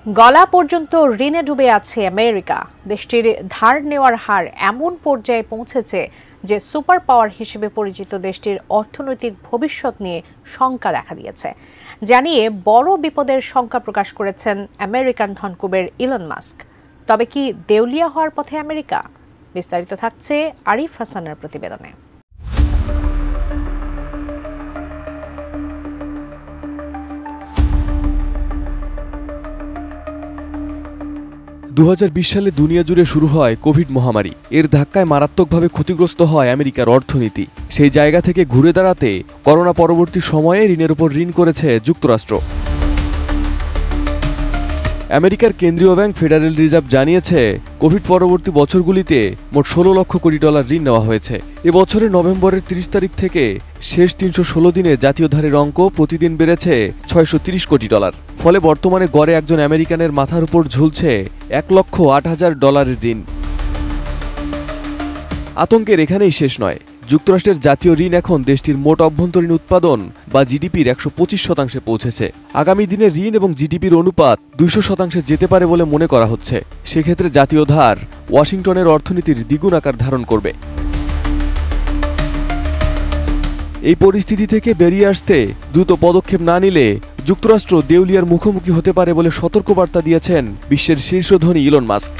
গলা পর্যন্ত ঋণে ডুবে আছে আমেরিকা। দেশটির ধার নেওয়ার হার এমন পর্যায়ে পৌঁছেছে যে সুপার পাওয়ার হিসেবে পরিচিত দেশটির অর্থনৈতিক ভবিষ্যৎ নিয়ে শঙ্কা দেখা দিয়েছে। জানিয়ে বড় বিপদের শঙ্কা প্রকাশ করেছেন আমেরিকান ধনকুবের ইলন মাস্ক। তবে কি দেউলিয়া হওয়ার পথে আমেরিকা? বিস্তারিত থাকছে আরিফ হাসানের প্রতিবেদনে। 2020 সালে দুনিয়া জুড়ে শুরু হয় কোভিড মহামারী। এর ধাক্কায় মারাত্মকভাবে ক্ষতিগ্রস্ত হয় আমেরিকার অর্থনীতি। সেই জায়গা থেকে ঘুরে দাঁড়াতে করোনা পরবর্তী সময়ে ঋণের উপর ঋণ করেছে যুক্তরাষ্ট্র। আমেরিকার কেন্দ্রীয় ব্যাংক ফেডারেল রিজার্ভ জানিয়েছে, কোভিড পরবর্তী বছরগুলিতে মোট 16 লক্ষ কোটি ডলার ঋণ নেওয়া হয়েছে। এবছরের নভেম্বরের 30 তারিখ থেকে শেষ 316 দিনে জাতীয় ধারের অঙ্ক প্রতিদিন বেড়েছে 630 কোটি ডলার। ফলে বর্তমানে গড়ে একজন আমেরিকানের মাথার উপর ঝুলছে 1,08,000 ডলারের ঋণ। আতঙ্কের এখানেই শেষ নয়। যুক্তরাষ্ট্রের জাতীয় ঋণ এখন দেশটির মোট অভ্যন্তরীণ উৎপাদন বা জিডিপির 125% পৌঁছেছে। আগামী দিনে ঋণ এবং জিডিপির অনুপাত 200% যেতে পারে বলে মনে করা হচ্ছে। সেক্ষেত্রে জাতীয় ধার ওয়াশিংটনের অর্থনীতির দ্বিগুণ আকার ধারণ করবে। এই পরিস্থিতি থেকে বেরিয়ে আসতে দ্রুত পদক্ষেপ না নিলে যুক্তরাষ্ট্র দেউলিয়ার মুখোমুখি হতে পারে বলে সতর্কবার্তা দিয়েছেন বিশ্বের শীর্ষ ধনী ইলন মাস্ক।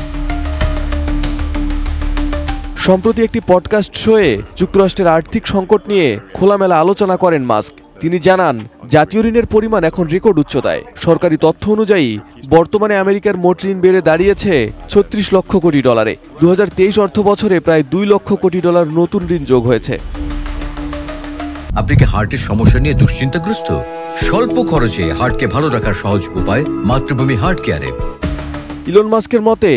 সম্প্রতি একটি পডকাস্ট শোয়ে যুক্তরাষ্ট্রের আর্থিক সংকট নিয়ে খোলামেলা আলোচনা করেন মাস্ক। তিনি জানান, জাতীয় ঋণের পরিমাণ এখন রেকর্ড উচ্চতায়। সরকারি তথ্য অনুযায়ী বর্তমানে আমেরিকার মোট ঋণ বেড়ে দাঁড়িয়েছে 36 লক্ষ কোটি ডলারে। 2023 অর্থ বছরে প্রায় 2 লক্ষ কোটি ডলার নতুন ঋণ যোগ হয়েছে। আপনি কি হার্টের সমস্যা নিয়ে দুশ্চিন্তাগ্রস্ত? স্বল্প খরচে হার্টকে ভালো রাখার সহজ উপায় মাতৃভূমি হার্ট কেয়ারে। ইলন মাস্কের মতে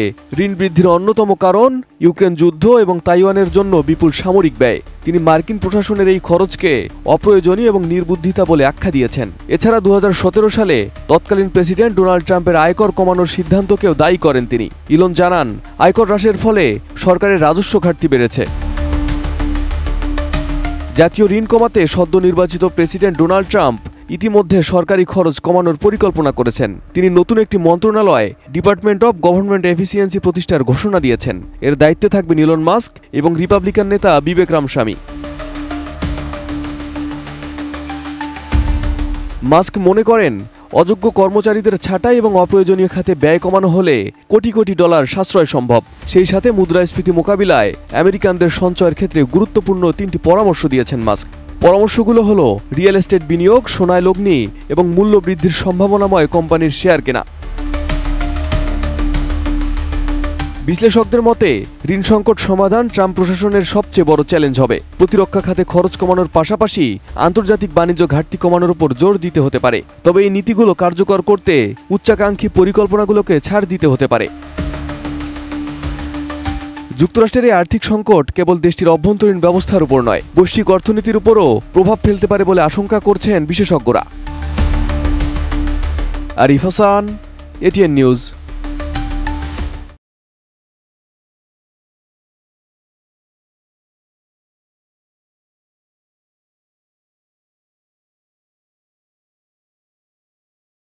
ঋণ বৃদ্ধির অন্যতম কারণ ইউক্রেন যুদ্ধ এবং তাইওয়ানের জন্য বিপুল সামরিক ব্যয়। তিনি মার্কিন প্রশাসনের এই খরচকে অপ্রয়োজনীয় এবং নির্বুদ্ধিতা বলে আখ্যা দিয়েছেন। এছাড়া 2017 সালে তৎকালীন প্রেসিডেন্ট ডোনাল্ড ট্রাম্পের আয়কর কমানোর সিদ্ধান্তকেও দায়ী করেন তিনি। ইলন জানান, আয়কর হ্রাসের ফলে সরকারের রাজস্ব ঘাটতি বেড়েছে। জাতীয় ঋণ কমাতে সদ্য নির্বাচিত প্রেসিডেন্ট ডোনাল্ড ট্রাম্প ইতিমধ্যে সরকারি খরচ কমানোর পরিকল্পনা করেছেন। তিনি নতুন একটি মন্ত্রণালয় ডিপার্টমেন্ট অব গভর্নমেন্ট এফিসিয়েন্সি প্রতিষ্ঠার ঘোষণা দিয়েছেন। এর দায়িত্বে থাকবেন ইলন মাস্ক এবং রিপাবলিকান নেতা বিবেক রামস্বামী। মাস্ক মনে করেন, অযোগ্য কর্মচারীদের ছাঁটাই এবং অপ্রয়োজনীয় খাতে ব্যয় কমানো হলে কোটি কোটি ডলার সাশ্রয় সম্ভব। সেই সাথে মুদ্রাস্ফীতি মোকাবিলায় আমেরিকানদের সঞ্চয়ের ক্ষেত্রে গুরুত্বপূর্ণ 3টি পরামর্শ দিয়েছেন মাস্ক। পরামর্শগুলো হলো রিয়েল এস্টেট বিনিয়োগ, সোনায় লগ্নি এবং মূল্য বৃদ্ধির সম্ভাবনাময় কোম্পানির শেয়ার কেনা। বিশ্লেষকদের মতে ঋণ সংকট সমাধান ট্রাম্প প্রশাসনের সবচেয়ে বড় চ্যালেঞ্জ হবে। প্রতিরক্ষা খাতে খরচ কমানোর পাশাপাশি আন্তর্জাতিক বাণিজ্য ঘাটতি কমানোর উপর জোর দিতে হতে পারে। তবে এই নীতিগুলো কার্যকর করতে উচ্চাকাঙ্ক্ষী পরিকল্পনাগুলোকে ছাড় দিতে হতে পারে। যুক্তরাষ্ট্রের এই আর্থিক সংকট কেবল দেশটির অভ্যন্তরীণ ব্যবস্থার উপর নয়, বৈশ্বিক অর্থনীতির উপরও প্রভাব ফেলতে পারে বলে আশঙ্কা করছেন বিশেষজ্ঞরা। Arif Hasan, ATN news.